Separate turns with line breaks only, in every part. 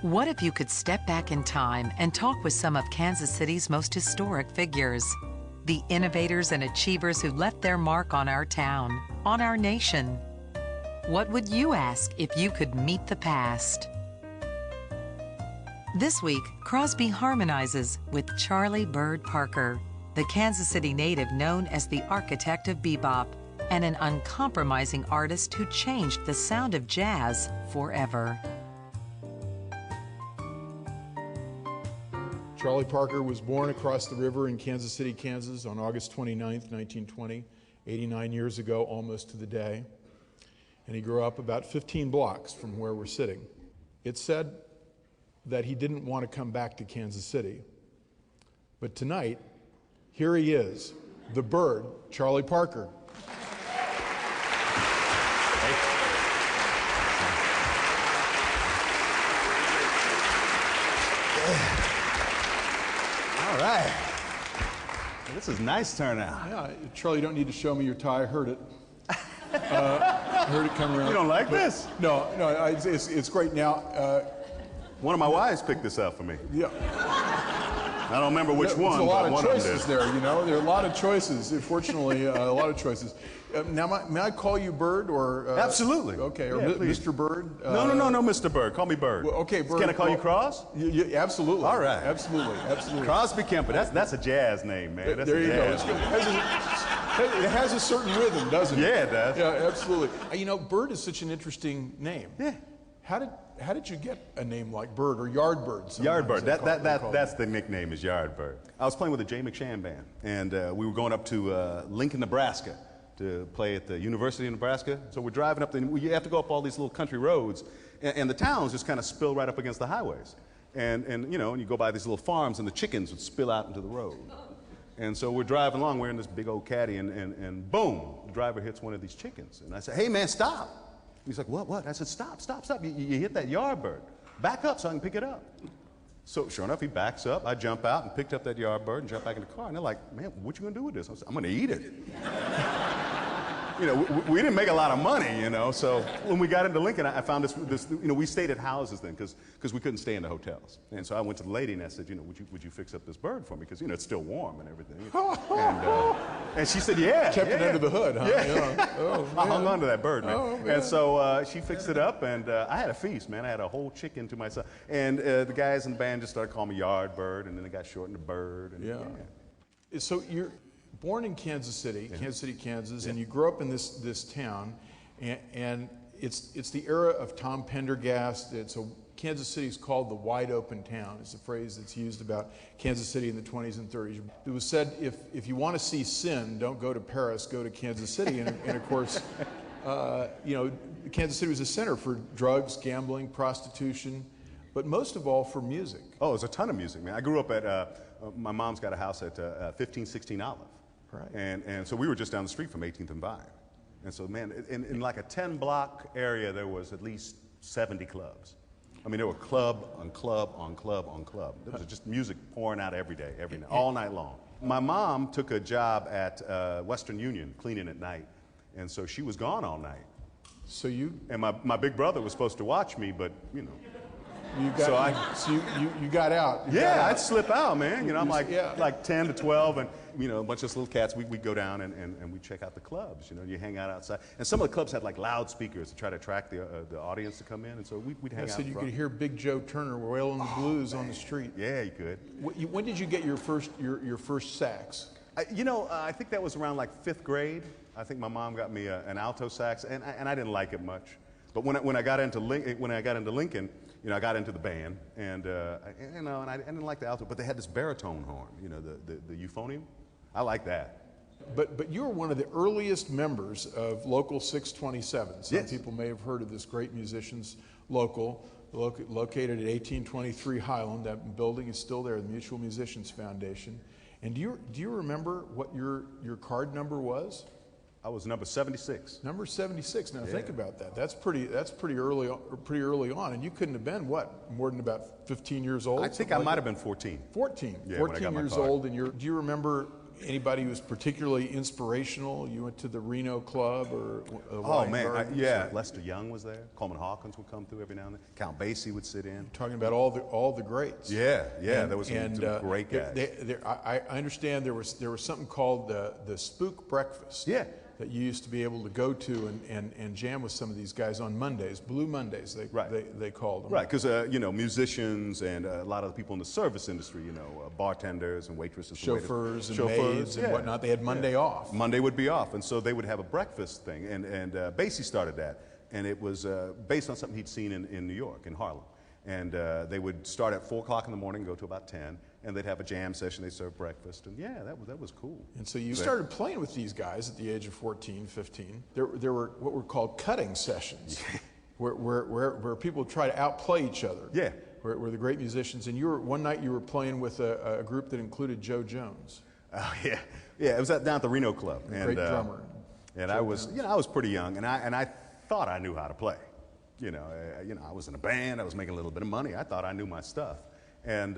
What if you could step back in time and talk with some of Kansas City's most historic figures? The innovators and achievers who left their mark on our town, on our nation. What would you ask if you could meet the past? This week, Crosby harmonizes with Charlie Bird Parker, the Kansas City native known as the architect of bebop and an uncompromising artist who changed the sound of jazz forever.
Charlie Parker was born across the river in Kansas City, Kansas on August 29th, 1920, 89 years ago, almost to the day. And he grew up about 15 blocks from where we're sitting. It's said that he didn't want to come back to Kansas City. But tonight, here he is, the Bird, Charlie Parker.
All right. This is a nice turnout.
Yeah, Charlie, you don't need to show me your tie. I heard it. I heard it come around.
You don't like this?
No, it's great. Now,
one of my wives picked this up for me.
Yeah.
I don't remember which one,
There's a lot
but
of
one
choices
of them did.
there, you know. There are a lot of choices. Fortunately, a lot of choices. Now, may I call you Bird or?
Absolutely.
Okay, or
yeah,
Mr. Bird?
No, Mr. Bird. Call me Bird.
Well, okay, Bird.
Can I call you Cross?
Absolutely.
All right.
Absolutely.
Crosby Kemper. That's a jazz name, man. That's
there you go. It has a certain rhythm, doesn't it?
Yeah, it does.
Yeah, absolutely. You know, Bird is such an interesting name.
Yeah.
How did you get a name like Bird or Yardbird?
Yardbird. That's the nickname is Yardbird. I was playing with the Jay McShann band, and we were going up to Lincoln, Nebraska, to play at the University of Nebraska. So we're driving up, and you have to go up all these little country roads, and the towns just kind of spill right up against the highways. And you know, and you go by these little farms, and the chickens would spill out into the road. And so we're driving along, we're in this big old caddy, and boom, the driver hits one of these chickens. And I said, hey man, stop. He's like, what? I said, stop. You hit that Yardbird. Back up so I can pick it up. So sure enough, he backs up. I jump out and picked up that Yardbird and jumped back in the car. And they're like, man, what you gonna do with this? I said, I'm gonna eat it. You know, we didn't make a lot of money, you know, so when we got into Lincoln, I found this you know, we stayed at houses then because we couldn't stay in the hotels. And so I went to the lady and I said, you know, would you fix up this bird for me? Because, you know, it's still warm and everything. And she said, yeah.
Kept it under the hood, huh?
Yeah.
Oh,
I hung on to that bird, man.
Oh, man.
And so she fixed it up, and I had a feast, man. I had a whole chicken to myself. And the guys in the band just started calling me Yardbird, and then it got shortened to Bird. And,
yeah. So you're born in Kansas City, Kansas,
Yeah.
and you grew up in this town, and it's the era of Tom Pendergast. Kansas City is called the wide open town. It's a phrase that's used about Kansas City in the 20s and 30s. It was said, if you want to see sin, don't go to Paris, go to Kansas City. And of course, you know, Kansas City was a center for drugs, gambling, prostitution, but most of all for music.
Oh, there's a ton of music, man. I grew up at, my mom's got a house at 1516 Olive.
Right.
And so we were just down the street from 18th and Vine. And so, man, in like a 10-block area, there was at least 70 clubs. I mean, there were club on club on club on club. There was just music pouring out every day, every night, all night long. My mom took a job at Western Union, cleaning at night, and so she was gone all night.
So you...
And my big brother was supposed to watch me, but, you know.
You got out.
I'd slip out, man. You know, I'm like 10 to 12, and you know, a bunch of little cats. We'd go down and we'd check out the clubs. You know, you hang out outside, and some of the clubs had like loudspeakers to try to attract the audience to come in, and so we'd hang out.
So you could hear Big Joe Turner wailing the blues on the street.
Yeah, you could.
When did you get your first sax?
You know, I think that was around like 5th grade. I think my mom got me an alto sax, and I didn't like it much. But when I got into Lincoln, you know, I got into the band, and you know, and I didn't like the alto, but they had this baritone horn, you know, the euphonium. I like that.
But you were one of the earliest members of Local 627. Some
Yes.
people may have heard of this great musicians local, located at 1823 Highland. That building is still there, the Mutual Musicians Foundation. And do you remember what your card number was?
I was number 76.
Number 76. Now think about that. That's pretty early on, and you couldn't have been what, more than about 15 years old?
I think I might have been 14.
14.
Yeah,
14 years old, and do you remember Anybody who was particularly inspirational? You went to the Reno Club or
oh man, yeah. Lester Young was there. Coleman Hawkins would come through every now and then. Count Basie would sit in.
Talking about all the greats.
Yeah, there was some great guys.
I understand there was something called the Spook Breakfast.
Yeah.
That you used to be able to go to and jam with some of these guys on Mondays, Blue Mondays, they called them.
Right, because musicians and a lot of the people in the service industry, bartenders and waitresses,
chauffeurs and maids and whatnot, they had Monday off.
Monday would be off, and so they would have a breakfast thing, and Basie started that, and it was based on something he'd seen in New York, in Harlem. And they would start at 4 o'clock in the morning, go to about 10, and they'd have a jam session, they'd serve breakfast, and that was cool.
And so you started playing with these guys at the age of 14, 15. There were what were called cutting sessions, where people would try to outplay each other.
Yeah.
Where the great musicians, and one night you were playing with a group that included Joe Jones.
Oh yeah, it was down at the Reno Club.
Great drummer.
And I was pretty young, and I thought I knew how to play. I was in a band, I was making a little bit of money, I thought I knew my stuff. And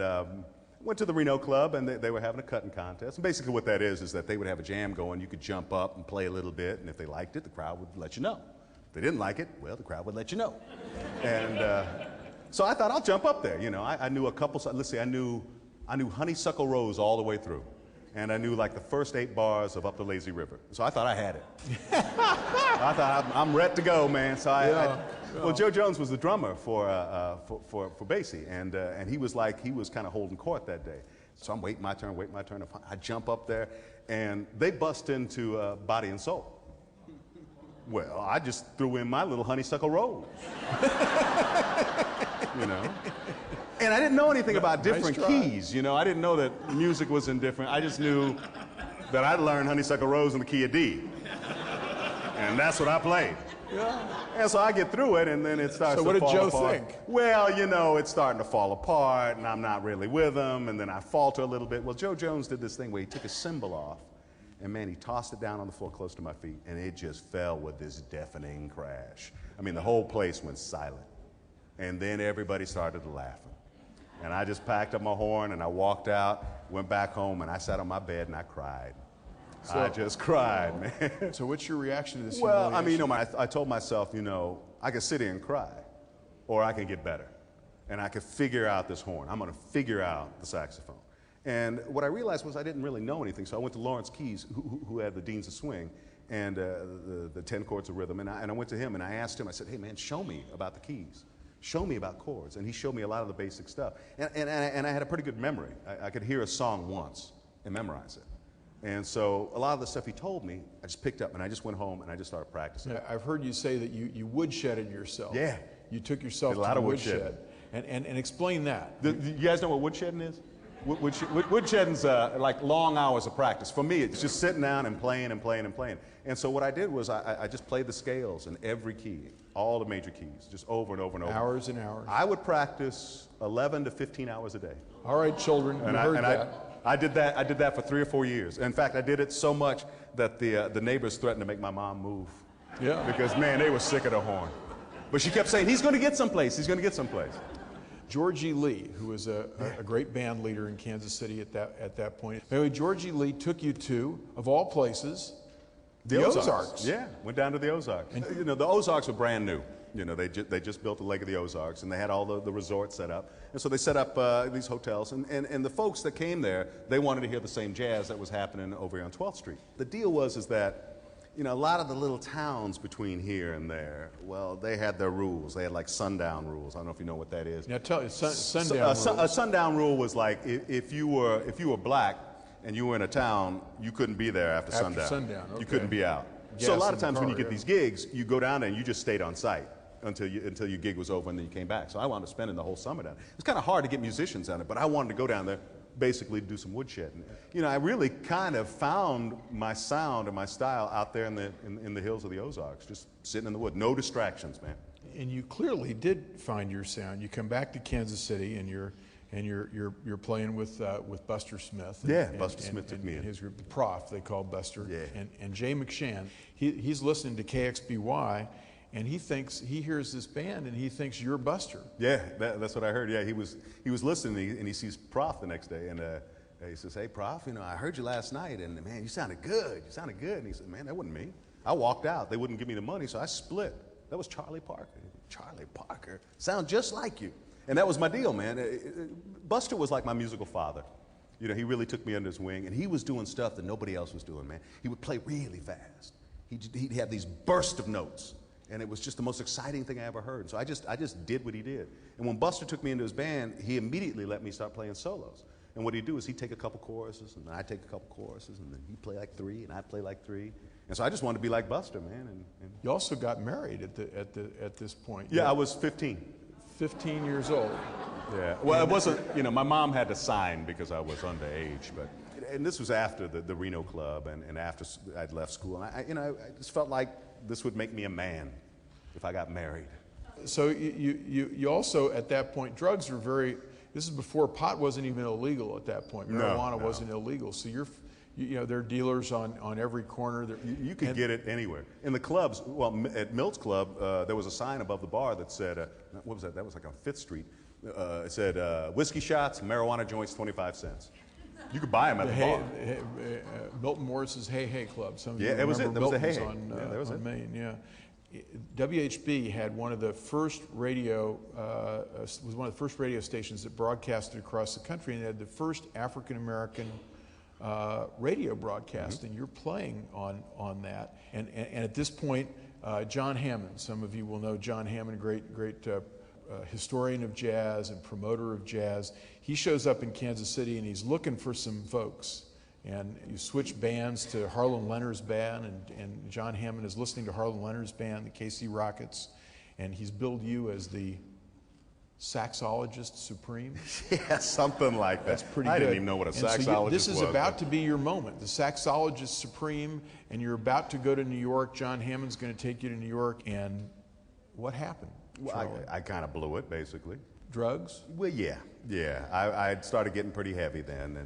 went to the Reno Club, and they were having a cutting contest. And basically what that is that they would have a jam going, you could jump up and play a little bit, and if they liked it, the crowd would let you know. If they didn't like it, well, the crowd would let you know. And so I thought, I'll jump up there. I knew a couple, let's see, I knew Honeysuckle Rose all the way through. And I knew like the first 8 bars of Up the Lazy River. So I thought I had it. I thought I'm ready to go, man. So well, Joe Jones was the drummer for Basie, and he was kind of holding court that day. So I'm waiting my turn. I jump up there, and they bust into Body and Soul. Well, I just threw in my little Honeysuckle Rose. And I didn't know anything about different keys, I didn't know that music was in different. I just knew that I'd learned Honeysuckle Rose in the key of D. And that's what I played. Yeah. And so I get through it, and then it starts to fall apart.
So what did Joe think?
Well, it's starting to fall apart, and I'm not really with him, and then I falter a little bit. Well, Joe Jones did this thing where he took his cymbal off, and man, he tossed it down on the floor close to my feet, and it just fell with this deafening crash. I mean, the whole place went silent. And then everybody started laughing. And I just packed up my horn and I walked out, went back home, and I sat on my bed and I cried. I just cried, man.
So what's your reaction to this?
Well, I mean, I told myself, I could sit here and cry, or I can get better. And I could figure out this horn. I'm going to figure out the saxophone. And what I realized was I didn't really know anything. So I went to Lawrence Keyes, who had the Deans of Swing, and the 10 chords of rhythm. And I went to him and I asked him, I said, hey, man, show me about the keys. Show me about chords. And he showed me a lot of the basic stuff. And I had a pretty good memory. I could hear a song once and memorize it. And so a lot of the stuff he told me, I just picked up and I just went home and I just started practicing.
Yeah, I've heard you say that you woodshedded yourself.
Yeah.
You took yourself to the woodshed. And explain that.
You guys know what woodshedding is? Woodshedding's like long hours of practice. For me, it's just sitting down and playing and playing and playing. And so what I did was I just played the scales in every key, all the major keys, just over and over and over.
Hours and hours.
I would practice 11 to 15 hours a day.
All right, children, you heard that.
I did that for 3 or 4 years. In fact, I did it so much that the neighbors threatened to make my mom move.
Yeah.
Because, man, they were sick of the horn. But she kept saying, he's going to get someplace. He's going to get someplace.
Georgie Lee, who was a great band leader in Kansas City at that point. Anyway, Georgie Lee took you to, of all places, the Ozarks.
Yeah, went down to the Ozarks. And, the Ozarks were brand new. They just built the Lake of the Ozarks, and they had all the resorts set up. And so they set up these hotels, and the folks that came there, they wanted to hear the same jazz that was happening over here on 12th Street. The deal was that, a lot of the little towns between here and there, well, they had their rules. They had like sundown rules. I don't know if you know what that is.
Now tell me, sundown rules.
A sundown rule was like if you were black and you were in a town, you couldn't be there after sundown. Okay. You couldn't be out. So a lot of times when you get these gigs, you go down there and you just stayed on site until your gig was over and then you came back. So I wound up spending the whole summer down there. It was kind of hard to get musicians down there, but I wanted to go down there basically to do some woodshedding. I really kind of found my sound and my style out there in the hills of the Ozarks, just sitting in the wood. No distractions, man.
And you clearly did find your sound. You come back to Kansas City and you're playing with Buster Smith.
Buster Smith took me in.
His group, the Prof, they called Buster.
Yeah.
And Jay McShann, he's listening to KXBY, and he hears this band and he thinks you're Buster.
Yeah, that's what I heard. Yeah, he was listening and he sees Prof the next day, and He says, hey, Prof, I heard you last night, and man, you sounded good. You sounded good. And he said, man, that wasn't me. I walked out. They wouldn't give me the money, so I split. That was Charlie Parker. Charlie Parker, sound just like you. And that was my deal, man. Buster was like my musical father. He really took me under his wing, and he was doing stuff that nobody else was doing, man. He would play really fast. He'd have these bursts of notes, and it was just the most exciting thing I ever heard. And so I just did what he did. And when Buster took me into his band, he immediately let me start playing solos. And what he'd do is he'd take a couple choruses, and I'd take a couple choruses, and then he'd play like 3, and I'd play like 3. And so I just wanted to be like Buster, man. And
you also got married at this point.
Yeah, I was 15.
15 years old.
Yeah. Well, it wasn't. My mom had to sign because I was underage, and this was after the Reno Club, and after I'd left school, and I just felt like this would make me a man if I got married.
So you also at that point, drugs were very. This is before pot wasn't even illegal at that point. Marijuana wasn't illegal. So there are dealers on every corner.
You could get it anywhere. In the clubs, well, at Milt's Club, there was a sign above the bar that said, what was that? That was like on 5th Street. It said, whiskey shots, marijuana joints, 25 cents. You could buy them at the bar.
Milton Morris's Hey Hey Club. Some of you
it was it. That was the Hey Hey.
On Main, yeah. WHB had one of the first radio stations that broadcasted across the country, and they had the first African American radio broadcast, and you're playing on that. And at this point, John Hammond, some of you will know John Hammond, great historian of jazz and promoter of jazz. He shows up in Kansas City, and he's looking for some folks. And you switch bands to Harlan Leonard's band, and John Hammond is listening to Harlan Leonard's band, the KC Rockets, and he's billed you as the saxologist supreme.
Yeah, something like that.
That's pretty
good. I didn't even know what a saxologist was.
This is about to be your moment, the saxologist supreme, and you're about to go to New York. John Hammond's going to take you to New York, and what happened?
Well, I kind of blew it, basically.
Drugs?
Well, yeah. I started getting pretty heavy then,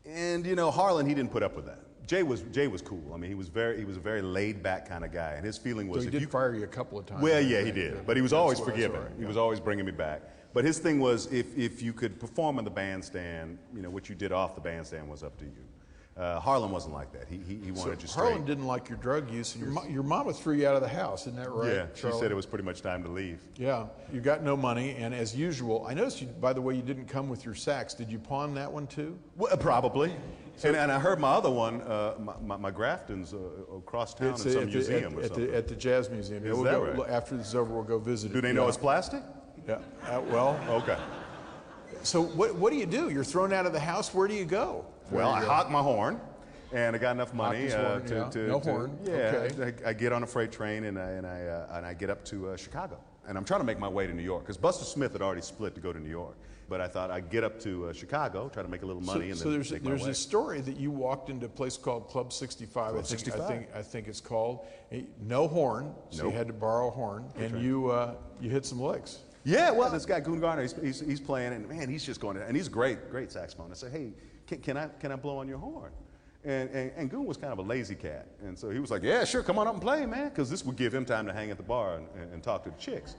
and Harlan, he didn't put up with that. Jay was cool. I mean, he was a very laid back kind of guy, and his feeling was,
so he did fire you a couple of times.
Well, yeah, he did, but he was always forgiving. He was always bringing me back. But his thing was, if you could perform on the bandstand, what you did off the bandstand was up to you. Harlan wasn't like that. He wanted you straight.
Harlan didn't like your drug use, and your mama threw you out of the house, isn't that right?
Yeah, she said it was pretty much time to leave.
Yeah, you got no money, and as usual, I noticed you, by the way, you didn't come with your sax. Did you pawn that one too?
Well, probably. And I heard my other one, my Grafton's across town in some museum or something.
At the Jazz Museum.
Is that right?
After this is over, we'll go visit it.
Do they know it's plastic?
Yeah. Well.
Okay.
So what do you do? You're thrown out of the house. Where do you go?
Well, I hock my horn, and I got enough money
no horn.
Yeah,
okay.
I get on a freight train and I get up to Chicago, and I'm trying to make my way to New York because Buster Smith had already split to go to New York. But I thought I'd get up to Chicago, try to make a little money, and then make my way.
There's a story that you walked into a place called Club 65.
Club 65.
I think it's called. No horn, so you had to borrow a horn, and you hit some licks.
Yeah, well, this guy Goon Garner, he's playing, and man, he's just going, and he's great saxophone. I said, hey, can I blow on your horn? And Goon was kind of a lazy cat, and so he was like, yeah, sure, come on up and play, man, because this would give him time to hang at the bar and talk to the chicks.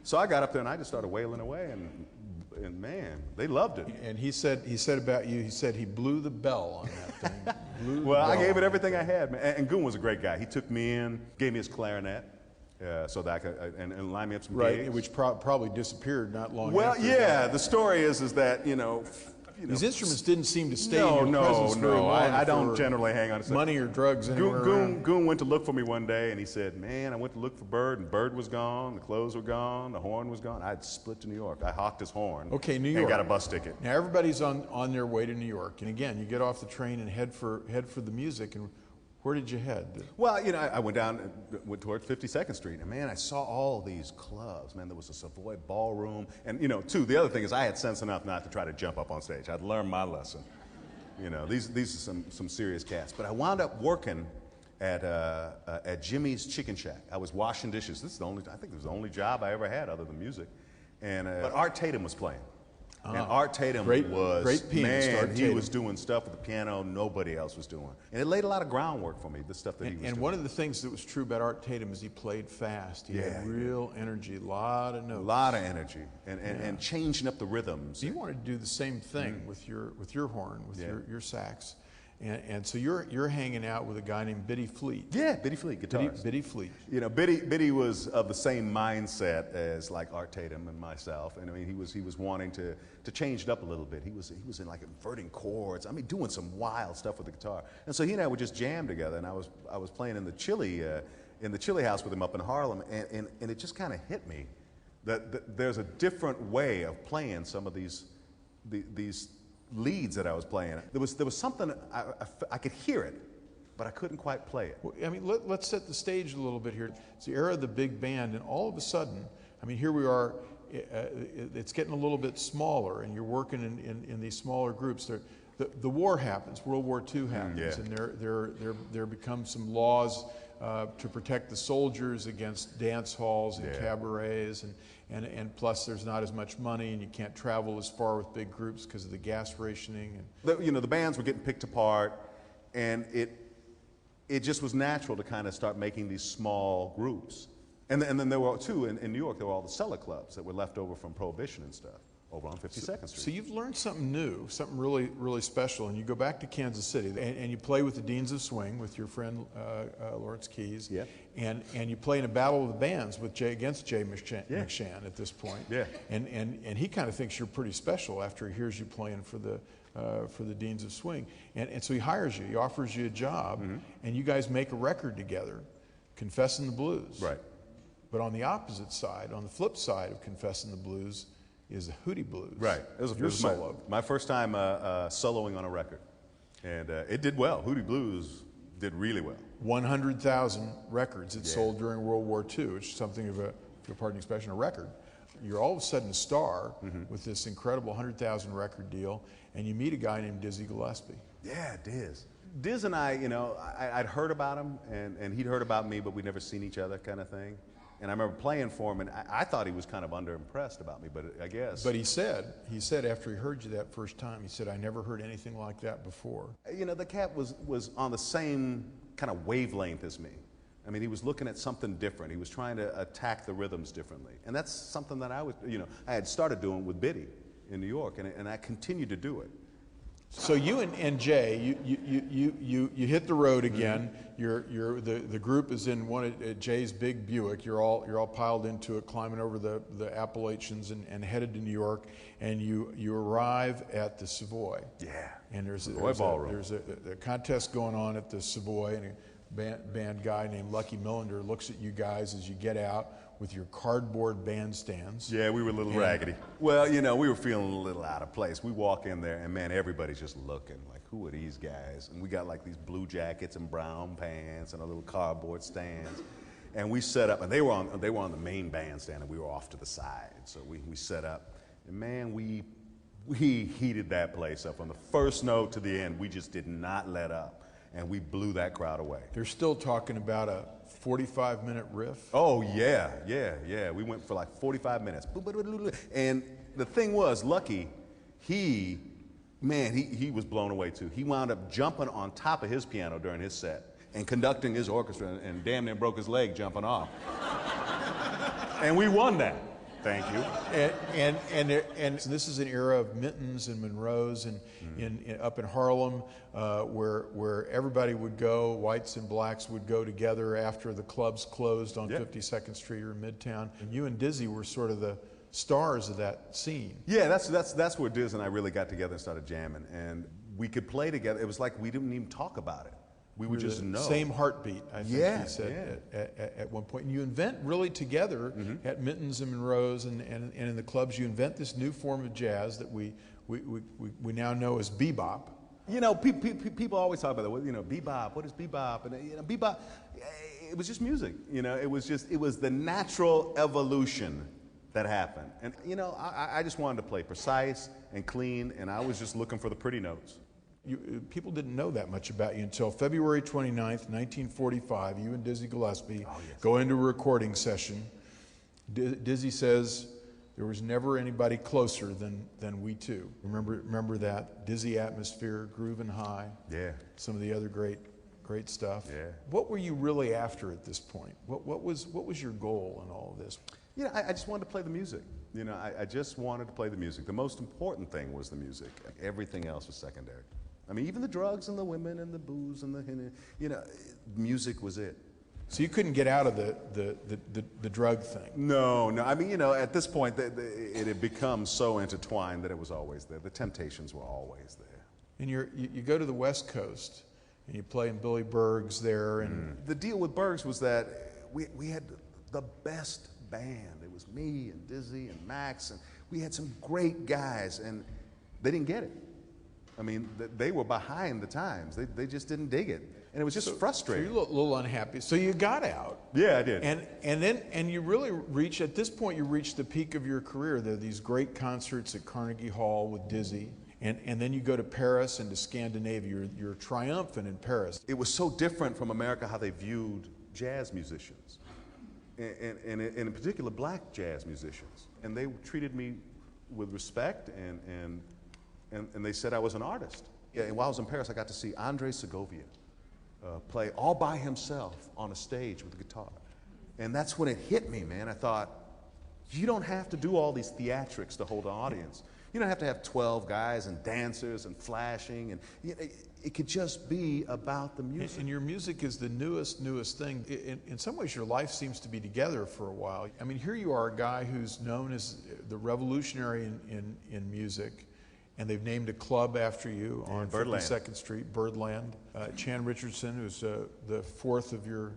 So I got up there and I just started wailing away, and man, they loved it.
And he said about you, he blew the bell on that thing.
Well, I gave it everything I had, man. And Goon was a great guy. He took me in, gave me his clarinet. So that I could, and line me up some gigs.
Which probably disappeared not long after.
Well, yeah, the story is that,
these instruments didn't seem to stay in your presence very long.
I don't generally hang on to
money or drugs anywhere around.
Goon went to look for me one day, and he said, man, I went to look for Bird, and Bird was gone, the clothes were gone, the horn was gone. I'd split to New York. I hawked his horn.
Okay, New York.
And got a bus ticket.
Now, everybody's on their way to New York. And again, you get off the train and head for the music. And where did you head?
Well, I went towards 52nd Street, and man, I saw all these clubs. Man, there was a Savoy Ballroom, and too. The other thing is, I had sense enough not to try to jump up on stage. I'd learned my lesson. These are some serious cats. But I wound up working at Jimmy's Chicken Shack. I was washing dishes. I think it was the only job I ever had other than music. And but Art Tatum was playing. And Art Tatum
great pianist,
man,
Art
he
Tatum.
was doing stuff with the piano nobody else was doing. And it laid a lot of groundwork for me, the stuff that he was doing.
And one of the things that was true about Art Tatum is he played fast. He had real energy, a lot of notes.
A lot of energy, and changing up the rhythms.
You wanted to do the same thing with your horn, with your sax. And so you're hanging out with a guy named Biddy Fleet.
Yeah, Biddy Fleet, guitarist.
Biddy Fleet.
You know, Biddy was of the same mindset as like Art Tatum and myself. And I mean, he was wanting to change it up a little bit. He was in like inverting chords. I mean, doing some wild stuff with the guitar. And so he and I would just jam together. And I was playing in the Chili house with him up in Harlem. And it just kind of hit me that there's a different way of playing some of these leads that I was playing. There was something, I could hear it, but I couldn't quite play it.
Well, I mean, let's set the stage a little bit here. It's the era of the big band, and all of a sudden, I mean, here we are, it's getting a little bit smaller, and you're working in these smaller groups. The war happens, World War II happens, and there become some laws to protect the soldiers against dance halls and cabarets, and plus there's not as much money, and you can't travel as far with big groups because of the gas rationing.
And the bands were getting picked apart, and it just was natural to kind of start making these small groups. And then there were too in New York. There were all the cellar clubs that were left over from Prohibition and stuff over on 52nd Street.
So you've learned something new, something really, really special, and you go back to Kansas City, and you play with the Deans of Swing, with your friend Lawrence Keyes, and you play in a battle of the bands against Jay McShann at this point. And he kind of thinks you're pretty special after he hears you playing for the Deans of Swing, and so he hires you, he offers you a job, and you guys make a record together, Confessing the Blues.
Right.
But on the opposite side, on the flip side of Confessing the Blues, is the Hootie Blues.
Right. It was
solo.
My first time soloing on a record. And it did well. Hootie Blues did really well.
100,000 records it sold during World War II, which is something of a, if you'll pardon the expression, a record. You're all of a sudden a star with this incredible 100,000 record deal, and you meet a guy named Dizzy Gillespie.
Yeah, Diz. Diz and I, I'd heard about him, and he'd heard about me, but we'd never seen each other kind of thing. And I remember playing for him, and I thought he was kind of underimpressed about me, but I guess.
But he said after he heard you that first time, he said, I never heard anything like that before.
The cat was on the same kind of wavelength as me. I mean, he was looking at something different. He was trying to attack the rhythms differently. And that's something that I had started doing with Biddy in New York, and I continued to do it.
So you and Jay, you hit the road again. The group is in one of Jay's big Buick. You're all piled into it, climbing over the Appalachians and headed to New York. And you arrive at the Savoy.
Yeah.
And there's a contest going on at the Savoy, and a band guy named Lucky Millender looks at you guys as you get out with your cardboard bandstands.
Yeah, we were a little raggedy. Well, we were feeling a little out of place. We walk in there, and man, everybody's just looking like, who are these guys? And we got like these blue jackets and brown pants and a little cardboard stands. And we set up, and they were on the main bandstand, and we were off to the side. So we set up, and man, we heated that place up. From the first note to the end, we just did not let up. And we blew that crowd away.
They're still talking about a 45-minute riff.
Oh, yeah. We went for like 45 minutes. And the thing was, Lucky, he was blown away too. He wound up jumping on top of his piano during his set and conducting his orchestra, and damn near broke his leg jumping off. And we won that. Thank you.
And so this is an era of Mittens and Monroes and up in Harlem, where everybody would go, whites and blacks would go together after the clubs closed on 52nd Street or Midtown. And you and Dizzy were sort of the stars of that scene.
Yeah, that's where Diz and I really got together and started jamming, and we could play together. It was like we didn't even talk about it. We would just know.
Same heartbeat, I think you said at one point. And you invent really together at Mittens and Monroe's and in the clubs, you invent this new form of jazz that we now know as bebop.
People always talk about that. Bebop. What is bebop? And bebop, it was just music. It was the natural evolution that happened. And I just wanted to play precise and clean, and I was just looking for the pretty notes.
People didn't know that much about you until February 29th, 1945. You and Dizzy Gillespie go into a recording session. Dizzy says, there was never anybody closer than we two. Remember that dizzy atmosphere, grooving high.
Yeah.
Some of the other great stuff.
Yeah.
What were you really after at this point? What was your goal in all of this?
You know, I just wanted to play the music. You know, I just wanted to play the music. The most important thing was the music. Everything else was secondary. I mean, even the drugs and the women and the booze and you know, music was it.
So you couldn't get out of the drug thing?
No. I mean, you know, at this point, it had become so intertwined that it was always there. The temptations were always there.
And you go to the West Coast, and you play in Billy Berg's there. And
The deal with Berg's was that we had the best band. It was me and Dizzy and Max, and we had some great guys, and they didn't get it. I mean, they were behind the times. They just didn't dig it. And it was just frustrating.
So you're a little unhappy. So you got out.
Yeah, I did.
And you really at this point, you reached the peak of your career. There are these great concerts at Carnegie Hall with Dizzy. And then you go to Paris and to Scandinavia. You're triumphant in Paris.
It was so different from America how they viewed jazz musicians. And in particular, black jazz musicians. And they treated me with respect, and they said I was an artist. Yeah, and while I was in Paris, I got to see Andre Segovia play all by himself on a stage with a guitar. And that's when it hit me, man. I thought, you don't have to do all these theatrics to hold an audience. You don't have to have 12 guys and dancers and flashing. And it could just be about the music.
And your music is the newest thing. In some ways, your life seems to be together for a while. I mean, here you are, a guy who's known as the revolutionary in music. And they've named a club after you on
Birdland.
52nd Street, Birdland. Chan Richardson, who's the fourth of your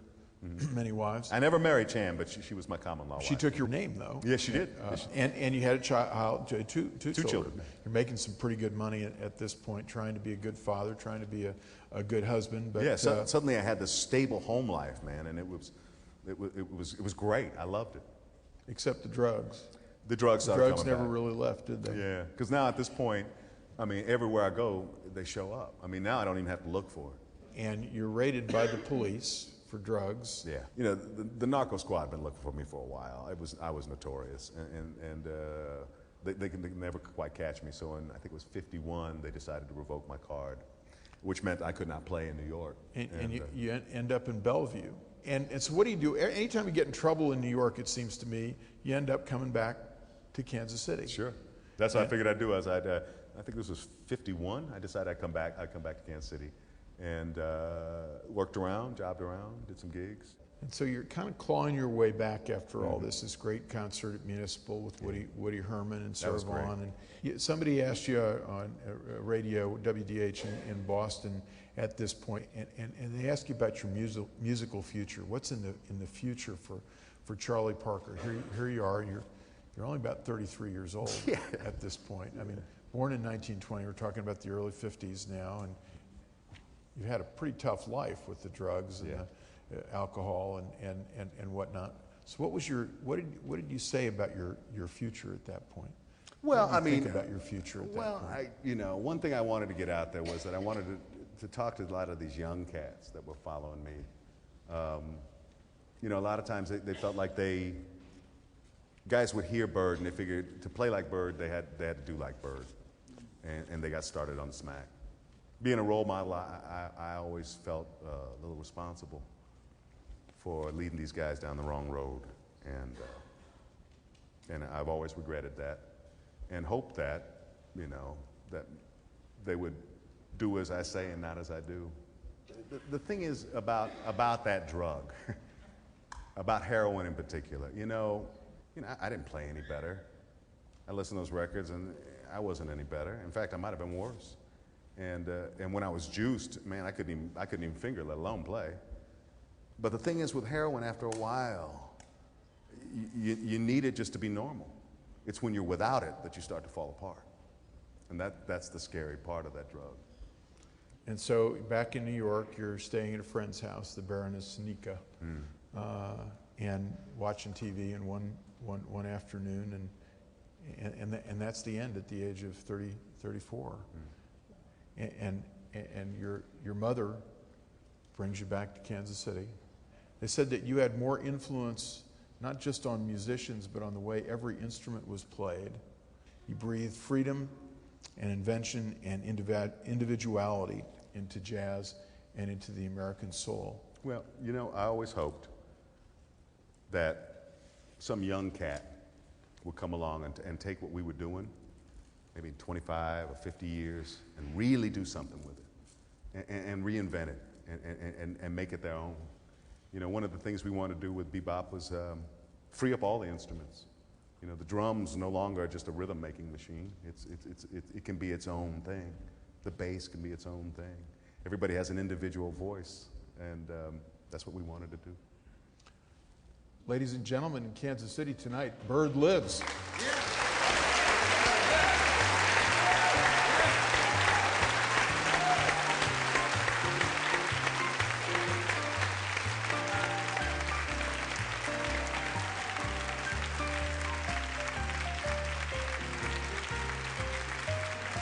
many wives.
I never married Chan, but she was my common law wife.
She took your name, though.
Yes, she did.
And you had a child, two
children.
You're making some pretty good money at this point, trying to be a good father, trying to be a good husband. But
yeah, suddenly I had this stable home life, man, and it was great. I loved it.
Except the drugs.
The drugs
never really left, did they?
Yeah, because now at this point, I mean, everywhere I go, they show up. I mean, now I don't even have to look for it.
And you're raided by the police for drugs.
Yeah, you know, the narco squad had been looking for me for a while. I was notorious, and they could never quite catch me. So in, I think it was 51, they decided to revoke my card, which meant I could not play in New York.
And you end up in Bellevue. And so what do you do? Anytime you get in trouble in New York, it seems to me, you end up coming back to Kansas City.
Sure. That's what I figured I'd do. I think this was 51. I decided I'd come back to Kansas City, and worked around, jobbed around, did some gigs.
And so you're kind of clawing your way back after all this great concert at Municipal with Woody Herman and Servon. And somebody asked you on radio, WDH in Boston at this point, and they ask you about your musical future. What's in the future for Charlie Parker? Here you are. You're only about 33 years old at this point. I mean, born in 1920. We're talking about the early 50s now, and you've had a pretty tough life with the drugs and the alcohol and whatnot. So what did you say about your future at that point?
Well,
I mean, think about your future at that point.
Well, one thing I wanted to get out there was that I wanted to talk to a lot of these young cats that were following me. You know, a lot of times they felt like guys would hear Bird and they figured to play like Bird, they had to do like Bird. And they got started on the smack. Being a role model, I always felt a little responsible for leading these guys down the wrong road. And I've always regretted that and hoped that, you know, that they would do as I say and not as I do. The thing is about that drug, about heroin in particular, you know, I didn't play any better. I listened to those records and I wasn't any better. In fact, I might have been worse. And when I was juiced, man, I couldn't even finger, let alone play. But the thing is with heroin, after a while, you need it just to be normal. It's when you're without it that you start to fall apart. And that's the scary part of that drug.
And so back in New York, you're staying at a friend's house, the Baroness Nika, and watching TV in one afternoon, and that's the end at the age of 34. And your mother brings you back to Kansas City. They said that you had more influence not just on musicians, but on the way every instrument was played. He breathed freedom and invention and individuality into jazz and into the American soul.
Well, you know, I always hoped that some young cat would come along and take what we were doing, maybe 25 or 50 years, and really do something with it, and reinvent it, and make it their own. You know, one of the things we wanted to do with bebop was free up all the instruments. You know, the drums no longer are just a rhythm-making machine. It can be its own thing. The bass can be its own thing. Everybody has an individual voice, and that's what we wanted to do.
Ladies and gentlemen, in Kansas City tonight, Bird Lives.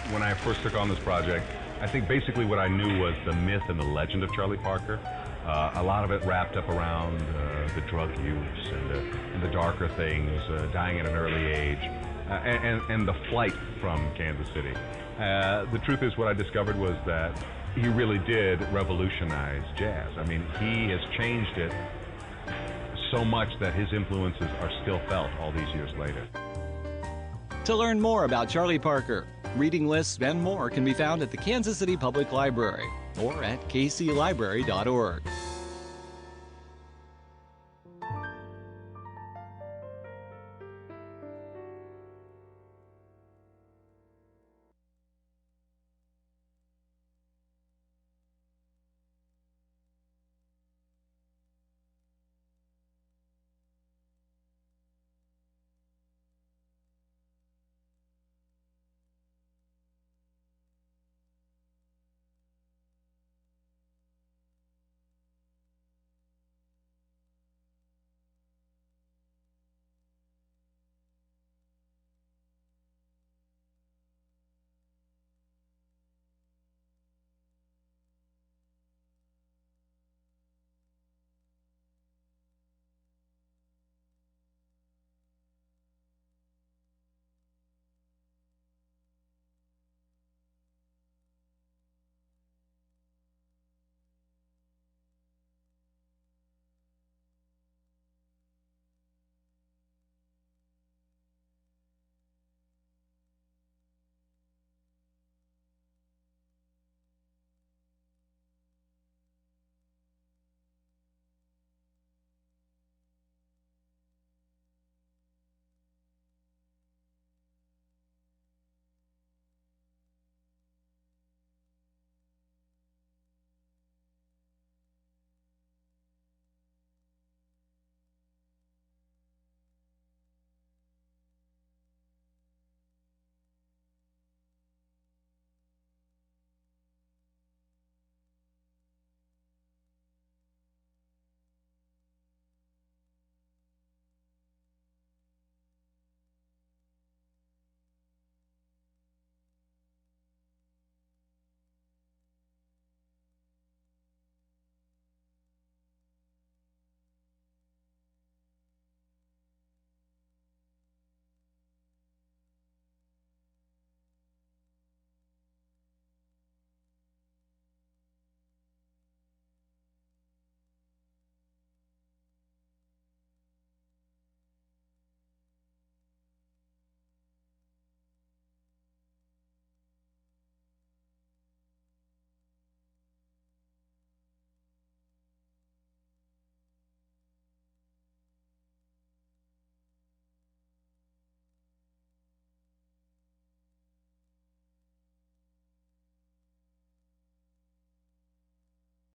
When I first took on this project, I think basically what I knew was the myth and the legend of Charlie Parker. A lot of it wrapped up around the drug use and the darker things, dying at an early age, and the flight from Kansas City. The truth is, what I discovered was that he really did revolutionize jazz. I mean, he has changed it so much that his influences are still felt all these years later.
To learn more about Charlie Parker, reading lists and more can be found at the Kansas City Public Library or at kclibrary.org.